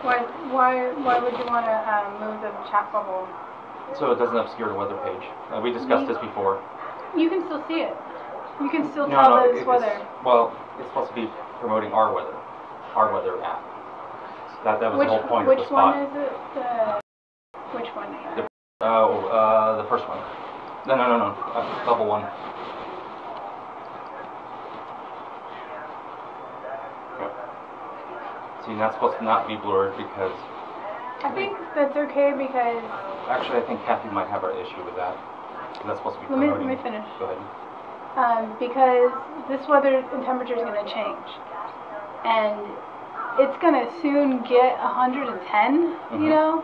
Why would you want to move the chat bubble? So it doesn't obscure the weather page. We discussed this before. You can still see it. You can still tell that it's weather. Well, it's supposed to be promoting our weather app. That was the whole point of the spot. Which one is it? Which one is it? The first one. No. Bubble one. See, that's supposed to not be blurred because... I think that's okay because... Actually, I think Kathy might have an issue with that. That's supposed to be promoting. Let me finish. Go ahead. Because this weather and temperature is going to change. And it's going to soon get 110, you know?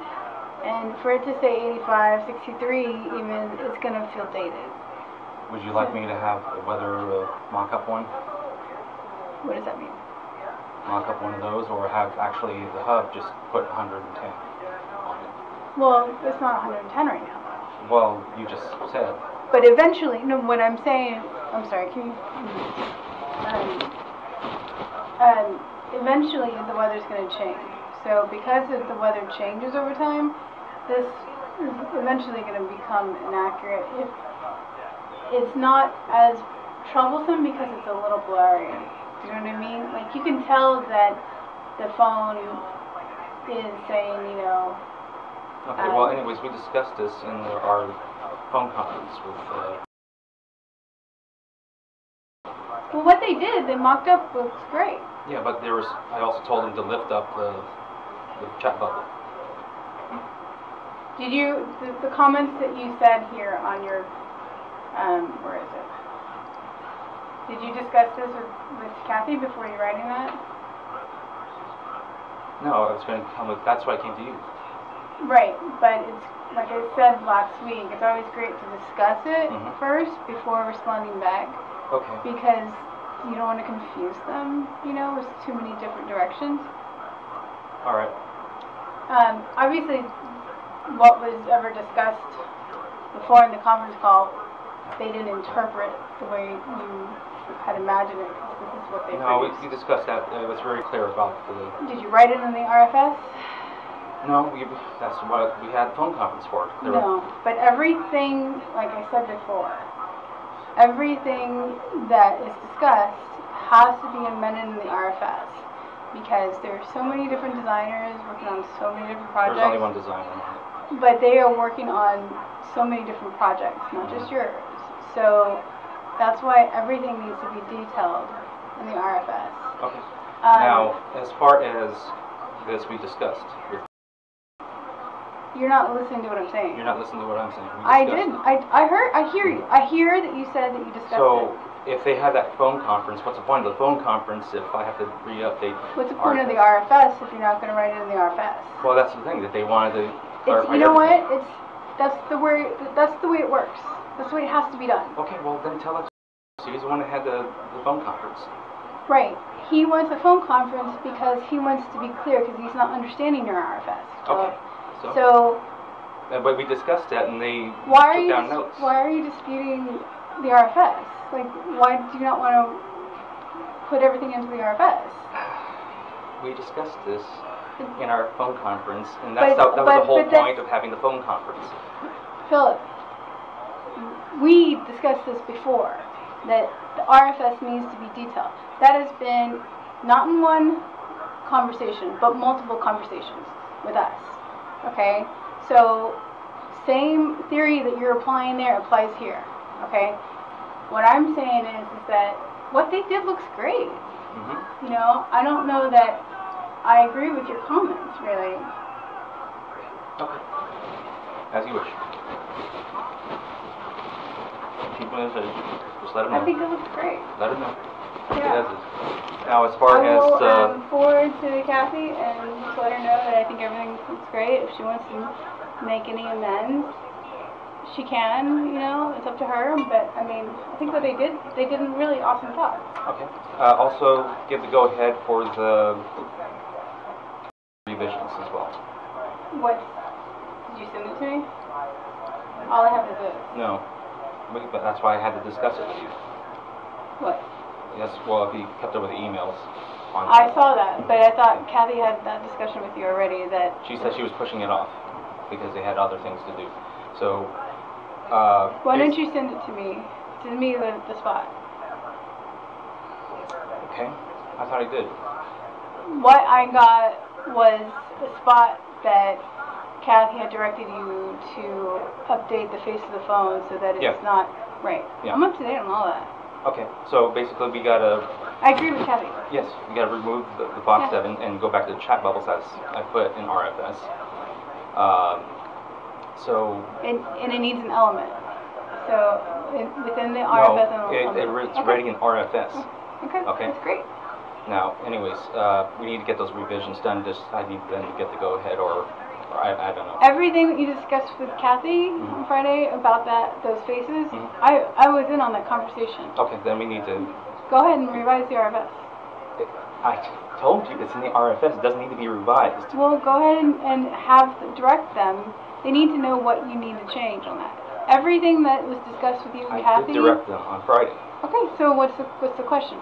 And for it to say 85, 63 even, it's going to feel dated. Would you like me to have a weather mock-up one? What does that mean? Mock up one of those, or have actually the hub just put 110 on it? Well, it's not 110 right now. Well, you just said. But eventually, no, what I'm saying, I'm sorry, can you... eventually the weather's going to change. So because the weather changes over time, this is eventually going to become inaccurate. It's not as troublesome because it's a little blurry. You know what I mean? Like, you can tell that the phone is saying, you know... Okay, well, anyways, we discussed this in our phone conference with... Well, what they did, they mocked up looks great. Yeah, but there was... I also told them to lift up the chat bubble. Did you... The comments that you said here on your... where is it? Did you discuss this with Kathy before you writing that? No, I was going to come with... That's why I came to you. Right, but it's like I said last week, it's always great to discuss it first before responding back. Okay. Because you don't want to confuse them, you know, with too many different directions. Alright. Obviously, what was ever discussed before in the conference call, they didn't interpret the way you had imagined it, because this is what they No, we discussed that. It was very clear about the... Did you write it in the RFS? No, that's what we had phone conference for. No, but everything, like I said before, everything that is discussed has to be amended in the RFS, because there are so many different designers working on so many different projects. There's only one designer. But they are working on so many different projects, not just yours. So that's why everything needs to be detailed in the RFS. Okay. Now, as far as this we discussed. You're not listening to what I'm saying. You're not listening to what I'm saying. I didn't. I hear you. I hear that you said that you discussed it. So, if they had that phone conference, what's the point of the phone conference if I have to re-update? What's the point of the RFS if you're not going to write it in the RFS? Well, that's the thing, that they wanted to clarify. You know what? That's the way it works. That's the way it has to be done. Okay, well then tell us. So he's the one that had the phone conference. Right. He wants a phone conference because he wants to be clear because he's not understanding your RFS. Okay. So but we discussed that and they took down notes. Why are you disputing the RFS? Like, why do you not want to put everything into the RFS? We discussed this in our phone conference, and that was the whole point of having the phone conference. Philip, we discussed this before, that the RFS needs to be detailed. That has been not in one conversation, but multiple conversations with us. Okay? So, same theory that you're applying there applies here. Okay? What I'm saying is that what they did looks great. You know, I don't know that I agree with your comments, really. Okay. As you wish. Just let him know. I think it looks great. Let him know. Yeah. Now, as far I will as forward to Kathy and just let her know that I think everything looks great. If she wants to make any amends, she can. You know, it's up to her. But I mean, I think what they did a really awesome job. Okay. Also, give the go-ahead for the revisions as well. What? Did you send it to me? All I have is this. No. But that's why I had to discuss it with you. What? Yes, well, if he kept up with the emails. I saw that, but I thought Kathy had that discussion with you already. That she said she was pushing it off because they had other things to do. So. Why don't you send it to me? Send me the spot. Okay, I thought I did. What I got was a spot that Kathy had directed you to update the face of the phone so that it's not right. Yeah. I'm up to date on all that. Okay, so basically we gotta... I agree with Kathy. Yes, we gotta remove the box tab and go back to the chat bubbles as I put in RFS. And it needs an element. So within the RFS it's ready in RFS. Okay, that's great. Now, anyways, we need to get those revisions done. I need them to get the go-ahead, or I don't know. Everything that you discussed with Kathy on Friday about those faces, I was in on that conversation. Okay, then we need to... Go ahead and revise the RFS. I told you it's in the RFS. It doesn't need to be revised. Well, go ahead and direct them. They need to know what you need to change on that. Everything that was discussed with you and Kathy... I did direct them on Friday. Okay, so what's the question?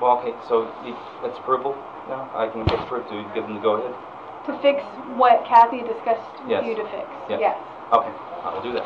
Well, okay, so that's approval now? I can get approved to give them the go-ahead? To fix what Kathy discussed with you to fix. Yes. Yes. Okay, I will do that.